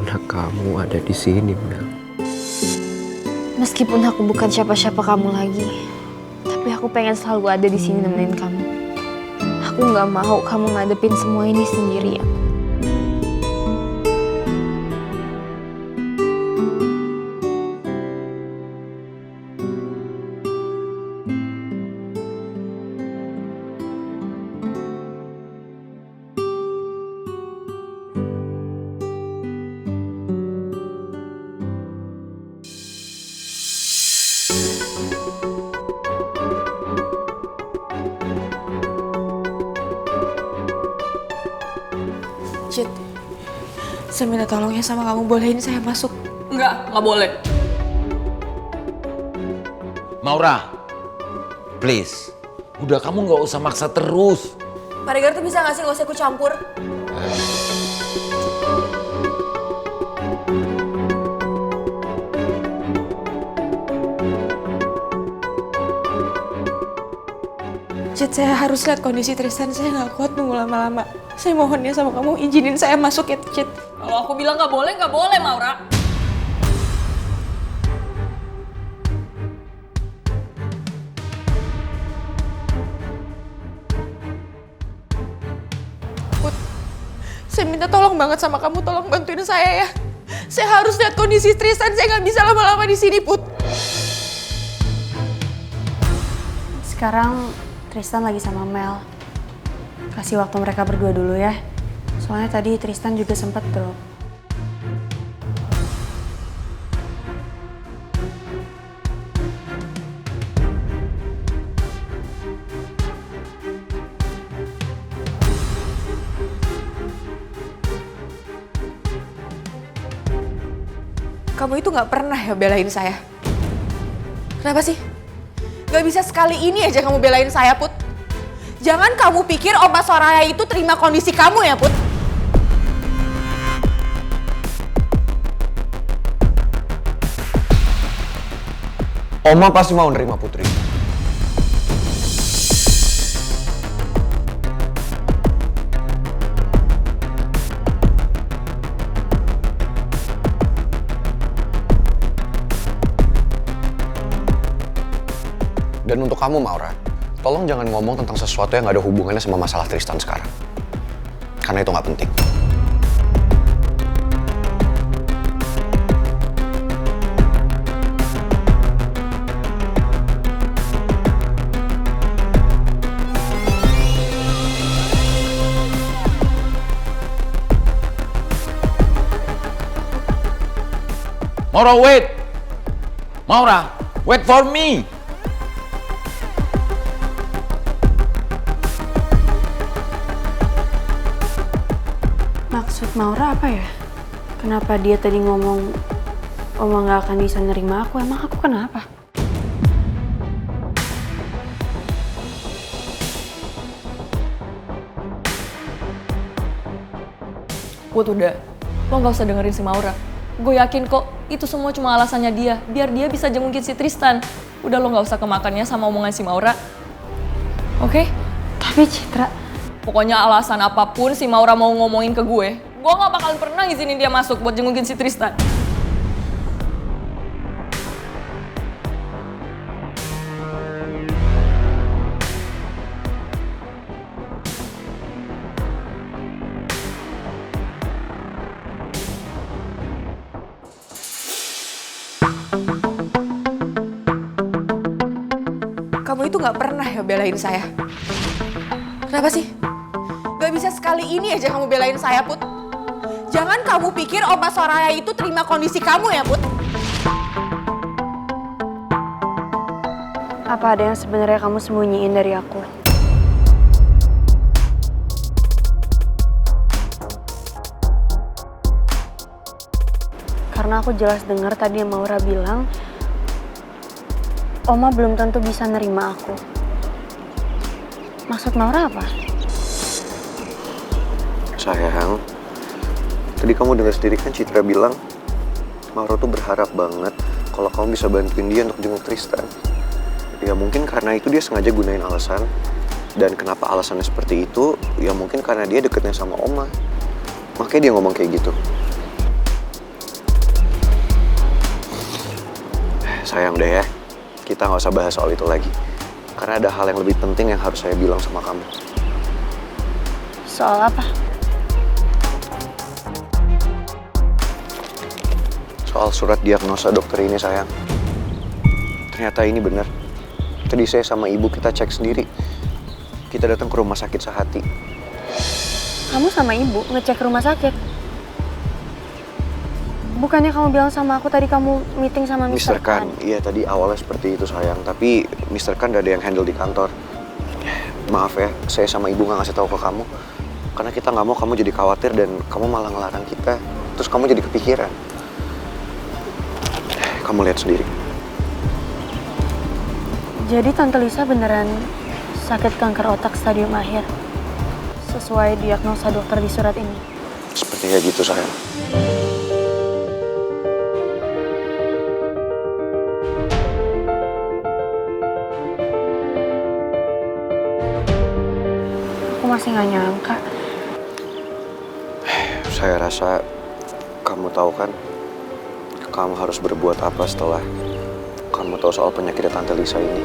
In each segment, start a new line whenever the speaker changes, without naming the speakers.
karena kamu ada di sini, Mel.
Meskipun aku bukan siapa-siapa kamu lagi, tapi aku pengen selalu ada di sini nemenin kamu. Aku nggak mau kamu ngadepin semua ini sendirian.
Cid, saya minta tolong ya sama kamu, bolehin saya masuk.
Nggak boleh.
Maura, please. Udah kamu nggak usah maksa terus.
Pak Regar tuh bisa nggak sih nggak usah ikut campur? Cid, saya harus lihat kondisi Tristan. Saya nggak kuat nunggu lama-lama. Saya mohon ya sama kamu, izinin saya masuk ya, Cid.
Kalau aku bilang nggak boleh, Maura.
Put, saya minta tolong banget sama kamu, tolong bantuin saya ya. Saya harus lihat kondisi Tristan, saya nggak bisa lama-lama di sini, Put.
Sekarang Tristan lagi sama Mel. Kasih waktu mereka berdua dulu ya. Soalnya tadi Tristan juga sempat drop.
Kamu itu nggak pernah ya belain saya. Kenapa sih? Gak bisa sekali ini aja kamu belain saya, Put. Jangan kamu pikir Oma Soraya itu terima kondisi kamu ya, Put.
Oma pasti mau nerima Putri. Dan untuk kamu, Maura, tolong jangan ngomong tentang sesuatu yang gak ada hubungannya sama masalah Tristan sekarang. Karena itu gak penting.
Maura, wait! Maura, wait for me!
Maksud Maura apa ya? Kenapa dia tadi ngomong Oma nggak akan bisa nerima aku? Emang aku kenapa?
Put, udah. Lo nggak usah dengerin si Maura. Gue yakin kok itu semua cuma alasannya dia. Biar dia bisa jengukin si Tristan. Udah, lo nggak usah kemakannya sama omongan si Maura. Oke?
Tapi Citra,
Pokoknya alasan apapun si Maura mau ngomongin ke gue gak bakalan pernah ngizinin dia masuk buat jengukin si Tristan.
Kamu itu nggak pernah ya belain saya. Kenapa sih? Gak bisa sekali ini aja kamu belain saya, Put. Jangan kamu pikir Oma Soraya itu terima kondisi kamu ya, Put.
apa ada yang sebenarnya kamu sembunyiin dari aku? Karena aku jelas dengar tadi Maura bilang, Oma belum tentu bisa nerima aku. Maksud Maura apa?
Sayang, tadi kamu dengar sendiri kan Citra bilang Maura tuh berharap banget kalau kamu bisa bantuin dia untuk jenguk Tristan. Ya mungkin karena itu dia sengaja gunain alasan. Dan kenapa alasannya seperti itu? Ya mungkin karena dia deketnya sama Oma. Makanya dia ngomong kayak gitu. Sayang deh ya, kita nggak usah bahas soal itu lagi. Karena ada hal yang lebih penting yang harus saya bilang sama kamu.
Soal apa?
Soal surat diagnosa dokter ini, sayang. Ternyata ini benar. Tadi saya sama ibu kita cek sendiri. Kita datang ke rumah sakit Sehati.
Kamu sama ibu ngecek rumah sakit? Bukannya kamu bilang sama aku tadi kamu meeting sama Mr.
Mr. Khan, iya tadi awalnya seperti itu sayang. Tapi Mr. Khan gak ada yang handle di kantor. Maaf ya, saya sama ibu gak ngasih tahu ke kamu. Karena kita gak mau kamu jadi khawatir dan kamu malah ngelarang kita. Terus kamu jadi kepikiran. Kamu lihat sendiri.
Jadi Tante Lisa beneran sakit kanker otak stadium akhir? Sesuai diagnosa dokter di surat ini?
Sepertinya gitu sayang.
Aku masih gak nyangka.
Saya rasa kamu tahu kan, kamu harus berbuat apa setelah kamu tahu soal penyakit Tante Lisa ini.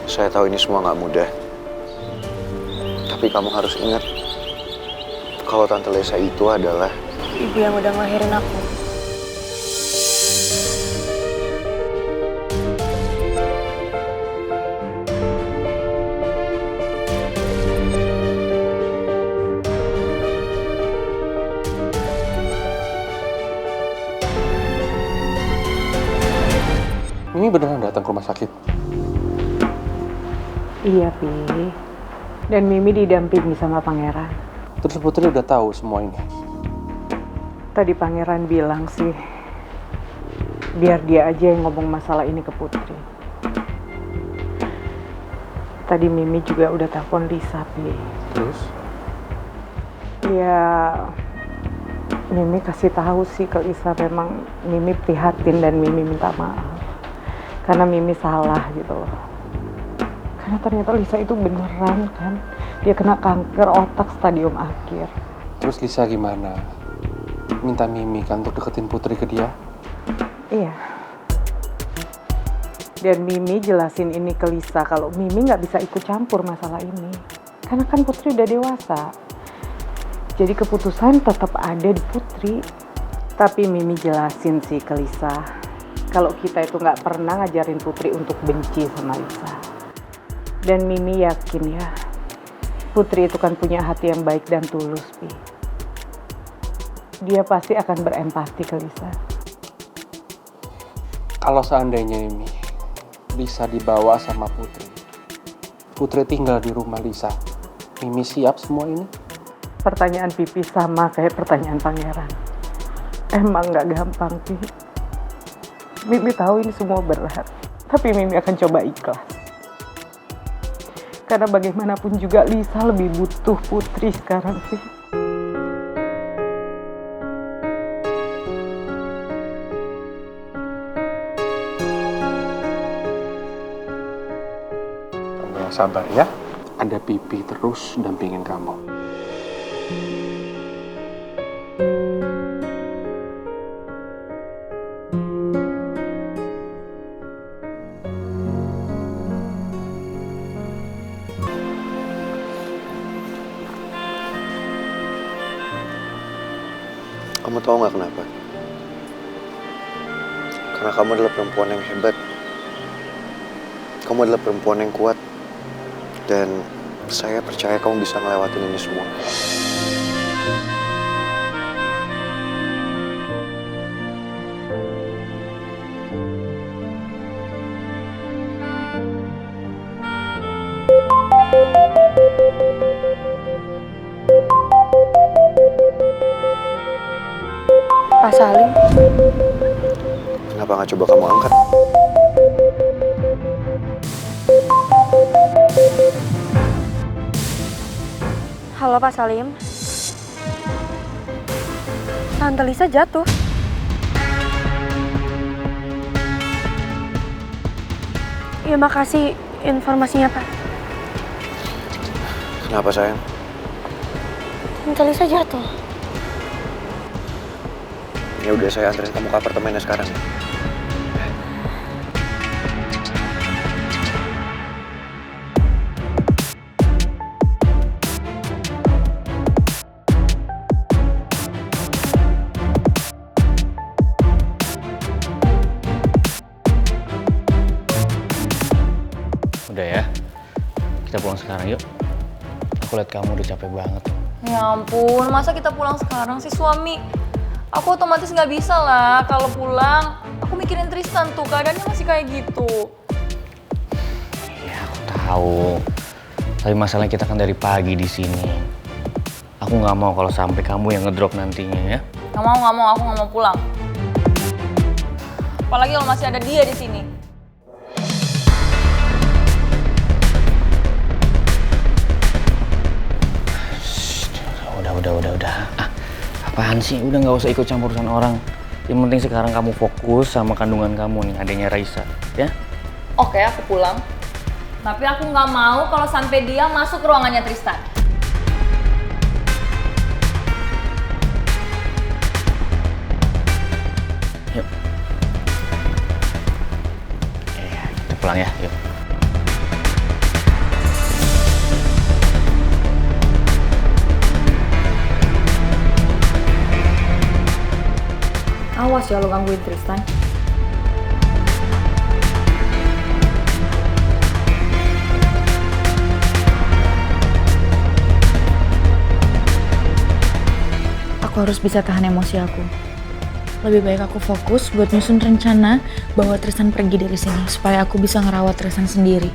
Saya tahu ini semua nggak mudah, tapi kamu harus ingat kalau Tante Lisa itu adalah
Ibu yang udah ngelahirin aku.
Mimi beneran datang ke rumah sakit?
Iya, Pi. Dan Mimi didampingi sama Pangeran.
Terus Putri udah tahu semua ini?
Tadi Pangeran bilang sih, biar dia aja yang ngomong masalah ini ke Putri. Tadi Mimi juga udah telepon Lisa, Pi.
Terus?
Ya, Mimi kasih tahu sih ke Lisa memang Mimi prihatin dan Mimi minta maaf. Karena Mimi salah gitu loh. Karena ternyata Lisa itu beneran kan. Dia kena kanker otak stadium akhir.
Terus Lisa gimana? Minta Mimi kan untuk deketin Putri ke dia?
Iya. Dan Mimi jelasin ini ke Lisa kalau Mimi nggak bisa ikut campur masalah ini. Karena kan Putri udah dewasa. Jadi keputusan tetap ada di Putri. Tapi Mimi jelasin sih ke Lisa kalau kita itu nggak pernah ngajarin Putri untuk benci sama Lisa. Dan Mimi yakin ya, Putri itu kan punya hati yang baik dan tulus, Pi. Dia pasti akan berempati ke Lisa.
Kalau seandainya Mimi, Lisa dibawa sama Putri. Putri tinggal di rumah Lisa. Mimi siap semua ini?
Pertanyaan Pipi sama kayak pertanyaan Pangeran. Emang nggak gampang, Pi. Mimi tahu ini semua berat, tapi Mimi akan coba ikhlas. Karena bagaimanapun juga Lisa lebih butuh Putri sekarang sih.
Kamu yang sabar ya. Ada Pipi terus dampingin kamu.
Kamu tahu nggak kenapa? Karena kamu adalah perempuan yang hebat. Kamu adalah perempuan yang kuat. Dan saya percaya kamu bisa ngelewatin ini semua.
Pak Salim,
Kenapa nggak coba kamu angkat?
halo Pak Salim. Tante Lisa jatuh. Ya makasih informasinya, Pak.
Kenapa sayang?
Tante Lisa jatuh.
Ya udah, saya anterin kamu ke apartemennya sekarang ya.
Udah ya, kita pulang sekarang yuk. Aku lihat kamu udah capek banget.
Ya ampun, masa kita pulang sekarang sih suami? Aku otomatis nggak bisa lah kalau pulang. Aku mikirin Tristan tuh, keadaannya masih kayak gitu.
Ya aku tahu. Tapi masalahnya kita kan dari pagi di sini. Aku nggak mau kalau sampai kamu yang ngedrop nantinya ya.
Nggak mau, aku nggak mau pulang. Apalagi kalau masih ada dia di sini.
Udah. Ah, apaan sih? Udah nggak usah ikut campur urusan orang. Yang penting sekarang kamu fokus sama kandungan kamu nih, adanya Raisa, ya?
Oke, aku pulang. Tapi aku nggak mau kalau sampai dia masuk ke ruangannya Tristan.
Yuk. Ya, kita pulang ya, yuk.
Awas ya lo gangguin Tristan.
Aku harus bisa tahan emosi aku. Lebih baik aku fokus buat nyusun rencana bawa Tristan pergi dari sini supaya aku bisa ngerawat Tristan sendiri.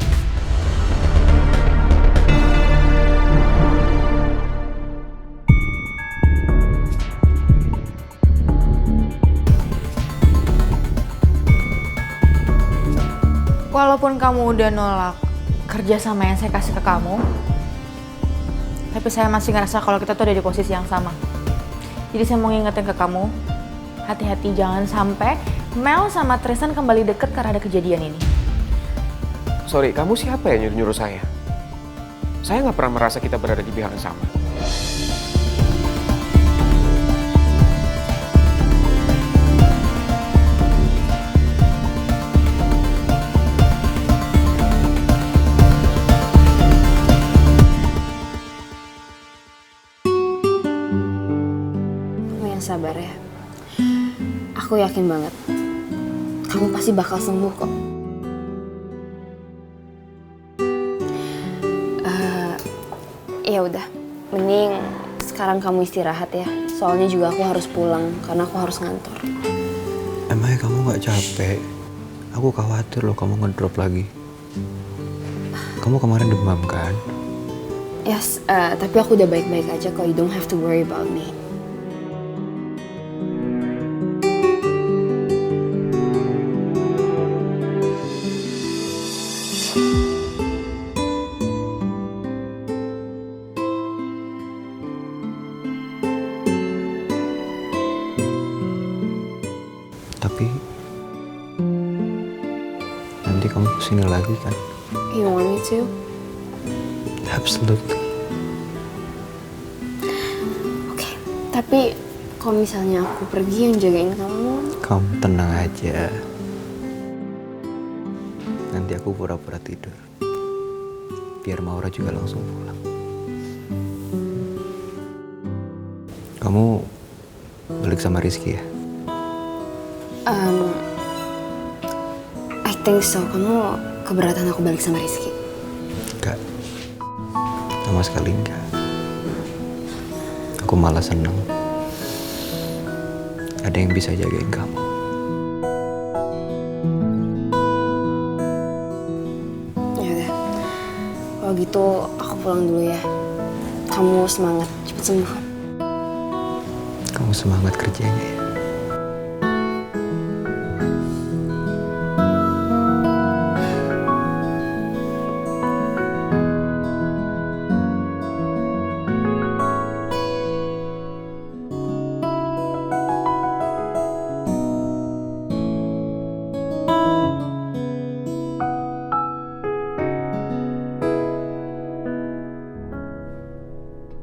Walaupun kamu udah nolak kerja sama yang saya kasih ke kamu, tapi saya masih ngerasa kalau kita tuh ada di posisi yang sama. Jadi saya mau ngingetin ke kamu, hati-hati jangan sampai Mel sama Tristan kembali deket karena ada kejadian ini.
Sorry, kamu siapa yang nyuruh-nyuruh saya? Saya nggak pernah merasa kita berada di pihak yang sama.
Sabar ya. Aku yakin banget. Kamu pasti bakal sembuh kok. Ya udah, mending sekarang kamu istirahat ya. Soalnya juga aku harus pulang karena aku harus ngantor.
Emangnya kamu gak capek? Aku khawatir loh kamu ngedrop lagi. Kamu kemarin demam kan?
Yes, tapi aku udah baik-baik aja kok. You don't have to worry about me.
Tapi nanti kamu kesini lagi kan?
You want me to?
Absolutely.
Oke, tapi kalau misalnya aku pergi yang jagain kamu.
Kamu tenang aja. Nanti aku pura-pura tidur. Biar Maura juga langsung pulang. Kamu balik sama Rizky ya?
I think so. Kamu keberatan aku balik sama Rizky?
Enggak. Sama sekali enggak. Aku malah seneng. Ada yang bisa jagain kamu.
Ya udah. Kalau gitu aku pulang dulu ya. Kamu semangat, cepet sembuh.
Kamu semangat kerjanya ya.